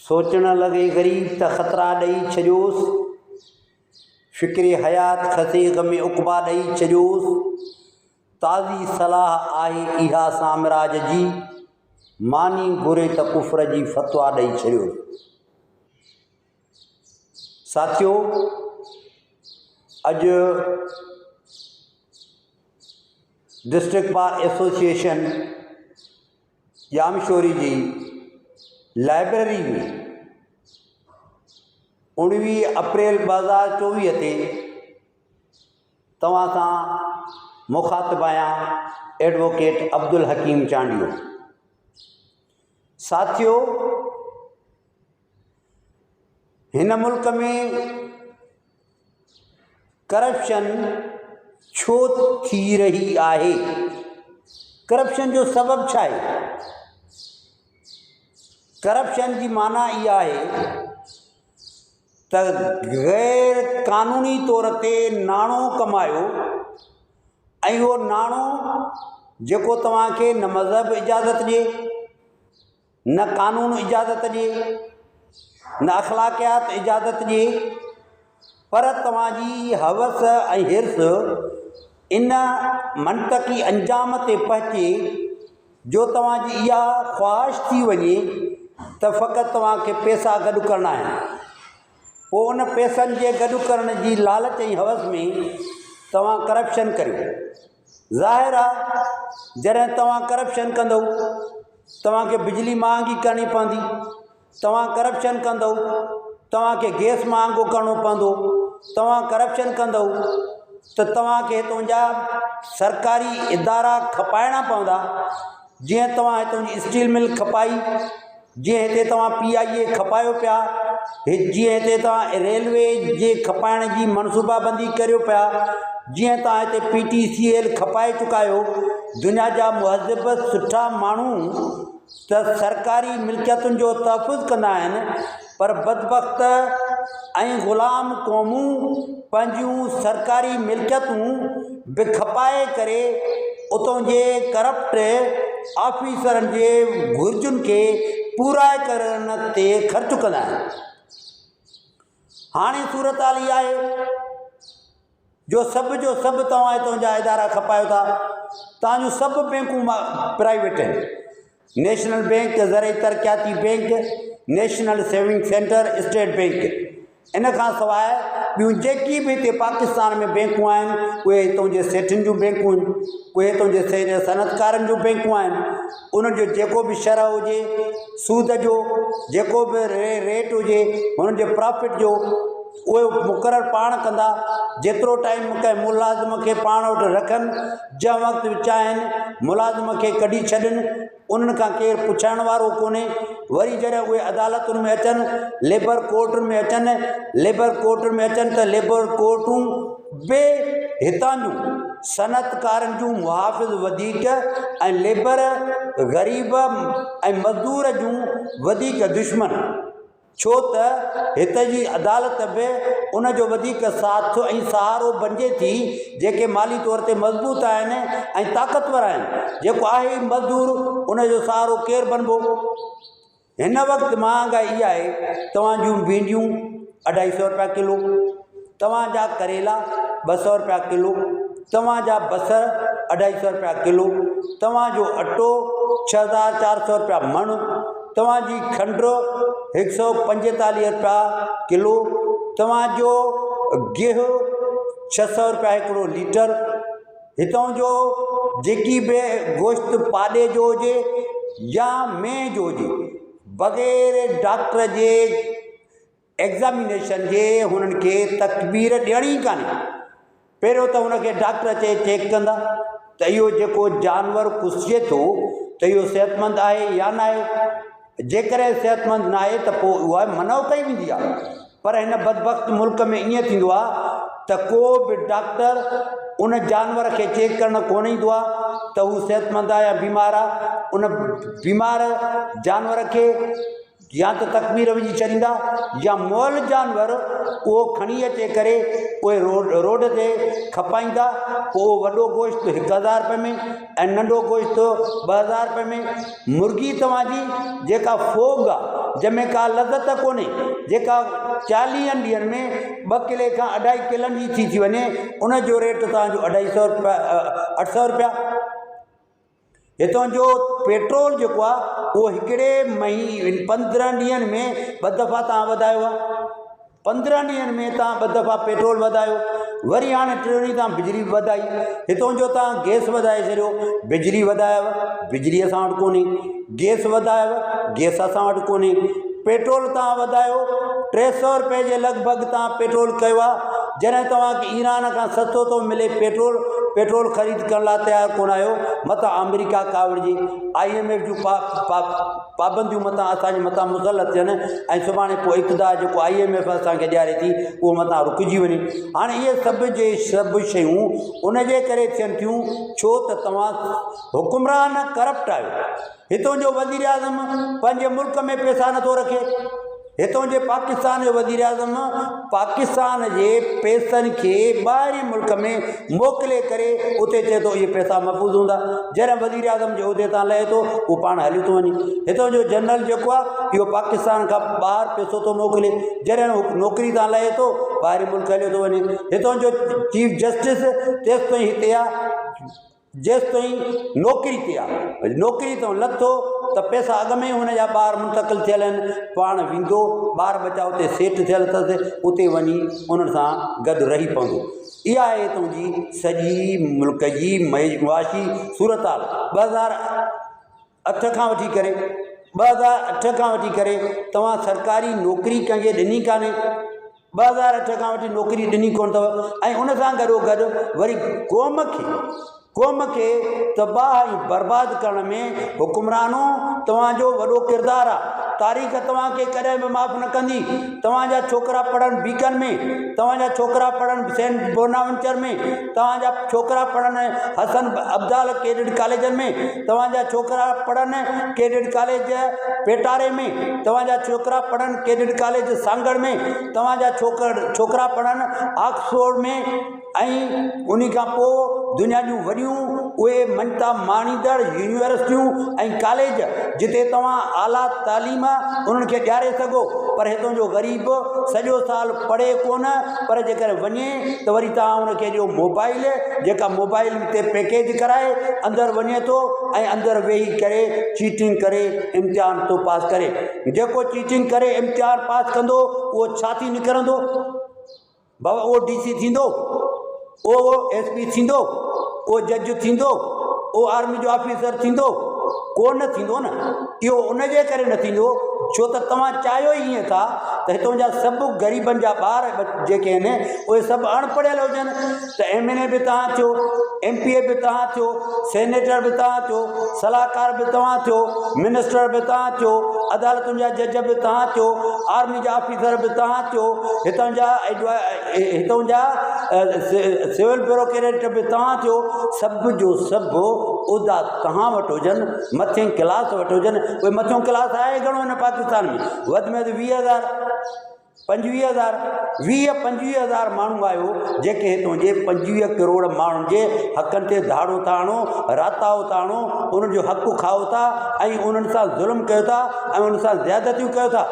सोचण लॻे ग़रीब त ख़तरा ॾेई छॾियोसि, फ़िक्रे हयात खसे ग़मे उक़बा ॾेई छॾियोसि। ताज़ी सलाह आहे इहा साम्राज जी, मानी घुरे त कुफ़र जी फ़तवा ॾेई छॾियोसि। साथियो, अॼु डिस्ट्रिक्ट बार एसोसिएशन जामशोरी जी लाइब्रेरी में 19 अप्रैल 2024 ते तव्हां सां मुखातिब आहियां एडवोकेट अब्दुल हकीम चांडियो। साथियो, हिन मुल्क में करप्शन छो थी रही आहे? करप्शन जो सबब छा आहे? करप्शन जी माना इहा आहे त गैर कानूनी तौर ते नाणो कमायो ऐं उहो नाणो जेको तव्हांखे न मज़हब इजाज़त ॾिए, न कानून इजाज़त ॾिए, न अख़लाक़ियात इजाज़त ॾिए, पर तव्हांजी हवस ऐं हिर्स इन मंतक़ी अंजाम ते पहुचे जो तव्हांजी इहा ख़्वाहिश थी वञे त फ़क़ति तव्हांखे पैसा गॾु करणा आहिनि। पोइ उन पैसनि जे गॾु करण जी लालच ऐं हवस में तव्हां करप्शन करियो। ज़ाहिर आहे जॾहिं तव्हां करप्शन कंदव तव्हांखे बिजली महांगी करणी पवंदी, तव्हां करप्शन कंदव तव्हांखे गैस महांगो करणो पवंदो, तव्हां करप्शन कंदव त तव्हांखे हितां जा सरकारी इदारा खपाइणा पवंदा। जीअं तव्हां हितां जी स्टील मिल खपाई, जीअं हिते तव्हां PIA खपायो पिया, जीअं हिते तव्हां रेलवे जे खपाइण जी मनसूबाबंदी करियो पिया, जीअं तव्हां हिते PTCL खपाए चुका आहियो। दुनिया जा मुहज़िब सुठा माण्हू त सरकारी मिल्कियतुनि जो तहफ़ुज़ कंदा आहिनि, पर बदबख़्त ऐं ग़ुलाम क़ौमूं पंहिंजूं सरकारी मिल्कियतूं बि खपाए करे उतां जे करप्ट ऑफिसरनि जे घुर्जुनि खे पूराए करण ते ख़र्च कंदा आहिनि। हाणे सूरत हाल इहा आहे जो सभु तव्हां हितां जा इदारा खपायो था। तव्हांजूं सभु बैंकूं प्राइवेट आहिनि। नेशनल बैंक, ज़रई तरक़ियाती bank, national saving centre, state bank. इन खां सवाइ ॿियूं जेकी बि हिते पाकिस्तान में बैंकूं आहिनि उहे हितां जे सेठियुनि जूं बैंकूं आहिनि, उहे हितां जे सनतकारनि जूं बैंकूं आहिनि। उन्हनि जो जेको बि शरह हुजे, सूद जो जेको बि रेट हुजे, हुननि जे प्रॉफिट जो उहे मुक़ररु पाण कंदा। जेतिरो टाइम कंहिं मुलाज़िम खे पाण वटि रखनि, जंहिं वक़्तु चाहिनि मुलाज़िम खे कढी छॾनि, उन्हनि खां केरु पुछण वारो कोन्हे। वरी जॾहिं उहे अदालतुनि में अचनि, लेबर कोर्टुनि में अचनि, लेबर कोर्टुनि में अचनि त लेबर कोर्टूं बि हितां जूं सनतकारनि जूं मुहाफ़िज़ वधीक ऐं लेबर ग़रीब ऐं मज़दूर जूं वधीक दुश्मन। छो त हिते जी अदालत बि उन जो वधीक साथ ऐं सहारो बणिजे थी जेके माली तौर ते मज़बूत आहिनि ऐं ताक़तवर आहिनि। जेको आहे मज़दूर उन जो सहारो केरु बणिबो? हिन वक़्तु महांगाई इहा आहे, तव्हांजूं भिंडियूं 250 रुपया किलो, तव्हांजा करेला 200 रुपया किलो, तव्हांजा बसर 250 रुपया किलो, तव्हांजो अटो 6400 रुपया मण, तव्हांजी खंड 145 रुपया किलो, तव्हांजो गिहु 600 रुपया हिकिड़ो लीटर। हितां जो जेकी बि गोश्त पाॾे जो हुजे या मेंह जो हुजे, बग़ैर डॉक्टर जे एग्ज़ामिनेशन जे हुननि खे तकबीर ॾियणी कान्हे। पहिरियों त हुनखे डॉक्टर चेक कंदा त इहो जेको जानवर कुसिजे थो त इहो सिहतमंद आहे या न आहे। जेकॾहिं सिहतमंद न आहे त पोइ उहा मनो कई वेंदी आहे। पर हिन बदबख़्त मुल्क में ईअं थींदो आहे त को बि डॉक्टर उन जानवर खे चेक करणु कोन ईंदो आहे त हू सिहतमंद आहे या बीमार आहे। उन बीमार जानवर खे या तो तकबीर विझी छॾींदा या मुअल जानवर उहो खणी अचे करे उहे रोड ते खपाईंदा। पोइ वॾो गोश्त 1000 रुपए में ऐं नंढो गोश्त 2000 रुपए में। मुर्गी तव्हांजी जेका फोग आहे, जंहिंमें का लज़त कोन्हे, जेका 40 ॾींहंनि में 2 किले खां 2.5 किलनि जी थी वञे, उन जो रेट तव्हांजो 250 रुपया 800 रुपया। हितां जो पेट्रोल जेको आहे उहो हिकिड़े 15 ॾींहंनि में 2 दफ़ा तव्हां वधायो आहे। 15 ॾींहंनि में तव्हां 2 दफ़ा पेट्रोल वधायो, वरी हाणे 3 ॾींहं तव्हां बिजली वधाई। हितां जो तव्हां गैस वधाए छॾियो, बिजली वधायव, बिजली असां वटि कोन्हे। गैस वधायव, गैस असां वटि कोन्हे। पेट्रोल तव्हां वधायो, 300 रुपए जे लॻभॻि तव्हां पेट्रोल कयो आहे। जॾहिं तव्हांखे ईरान खां सस्तो थो मिले पेट्रोल ख़रीद करण लाइ तयारु कोन आहियो, मथां अमेरिका कावड़ जी IMF जूं पाबंदियूं मथां असांजे मथां मुसलत थियनि ऐं सुभाणे पोइ इक़्तिदार जेको IMF असांखे ॾियारे थी उहो मथां रुकिजी वञे। हाणे इहे सभु शयूं उन जे करे थियनि थियूं छो त तव्हां हुकुमरान करप्ट आहियो। हितां जो वज़ीर आज़म पंहिंजे मुल्क में पैसा नथो रखे। हितां जे पाकिस्तान जो वज़ीर आज़म पाकिस्तान जे पैसनि खे ॿाहिरि मुल्क में मोकिले करे उते चए थो इहे पैसा महफ़ूज़ हूंदा। जॾहिं वज़ीर आज़म जे उहिदे तां लहे थो उहो पाण हली थो वञे। हितां जो जनरल जेको आहे इहो पाकिस्तान खां ॿाहिरि पैसो थो मोकिले, जॾहिं उहो नौकिरी तां लहे थो ॿाहिरि मुल्क हलियो थो वञे। हितां जो चीफ जस्टिस तेसि ताईं हिते आहे जेसि ताईं नौकिरी ते आहे। नौकिरी तां लथो त पैसा अॻ में ई हुनजा ॿार मुंतक़िल थियल आहिनि, पाण वेंदो, ॿार बचा उते सेट थियल अथसि, उते वञी उन्हनि सां गॾु रही पवंदो। इहा आहे तुंहिंजी सॼी मुल्क जी मुआशी सूरत हाल। 2008 खां वठी करे तव्हां सरकारी नौकिरी कंहिंखे ॾिनी कान्हे। 2008 खां वठी नौकिरी ॾिनी कोन अथव। ऐं उन सां गॾोगॾु वरी क़ौम खे तबाह ऐं बर्बादु करण में हुकुमरानो तव्हांजो वॾो किरदारु आहे। तारीख़ तव्हांखे कॾहिं बि माफ़ु न कंदी। तव्हांजा छोकिरा पढ़नि बीकन में, तव्हांजा छोकिरा पढ़नि सेंट बोनावेंचर में, तव्हांजा छोकिरा पढ़नि हसन अब्दाल कैडेट कॉलेजनि में, तव्हांजा छोकिरा पढ़नि कैडेट कॉलेज पेटारे में, तव्हांजा छोकिरा पढ़नि कैडेट कॉलेज सांगड़ में, तव्हांजा छोकिरा पढ़नि ऑक्सफोर्ड में। ऐं उन खां पोइ दुनिया जूं वॾियूं उहे मञता माणींदड़ यूनिवर्सिटियूं ऐं कॉलेज जिते तव्हां आला तालीम उन्हनि खे ॾियारे सघो। पर हितां जो ग़रीब सॼो साल पढ़े कोन, पर जेकर वञे त वरी तव्हां उनखे ॾियो मोबाइल, जेका मोबाइल ते पैकेज कराए अंदरि वञे थो ऐं अंदरि वेही करे चीटिंग करे इम्तिहान थो पास करे। जेको चीटिंग करे इम्तिहान पास कंदो उहो छा थी निकिरंदो बाबा? उहो DC थींदो, उहो SP थींदो, उहो जज थींदो, उहो आर्मी जो ऑफिसर थींदो? कोन थींदो न। इहो उनजे करे न थींदो छो त तव्हां चाहियो ई ईअं था त हितां जा सभु ग़रीबनि जा ॿार जेके आहिनि उहे सभु अणपढ़ियल हुजनि। त MNA बि तव्हां थियो, MPA बि तव्हां थियो, सेनेटर बि तव्हां थियो, सलाहकार बि तव्हां थियो, मिनिस्टर बि तव्हां थियो, अदालतुनि जा जज बि तव्हां थियो, आर्मी जा ऑफिसर बि तव्हां थियो, हितां जा सिविल ब्यूरोक्रेट बि तव्हां थियो। सभु जो सभु उहिदा तव्हां वटि हुजनि, मथिएं क्लास वटि हुजनि। उहे मथियों क्लास आहे घणो हिन पाकिस्तान में? वधि में वधि 20,000 25,000 20-25,000 माण्हू आहियो जेके हितां जे 25 करोड़ माण्हुनि जे हक़नि ते धाड़ो था हणो, राताओ था हणो, उन्हनि जो हक़ु खाओ था ऐं उन्हनि सां ज़ुल्म कयो था ऐं उन्हनि सां ज़्यादतियूं कयो था।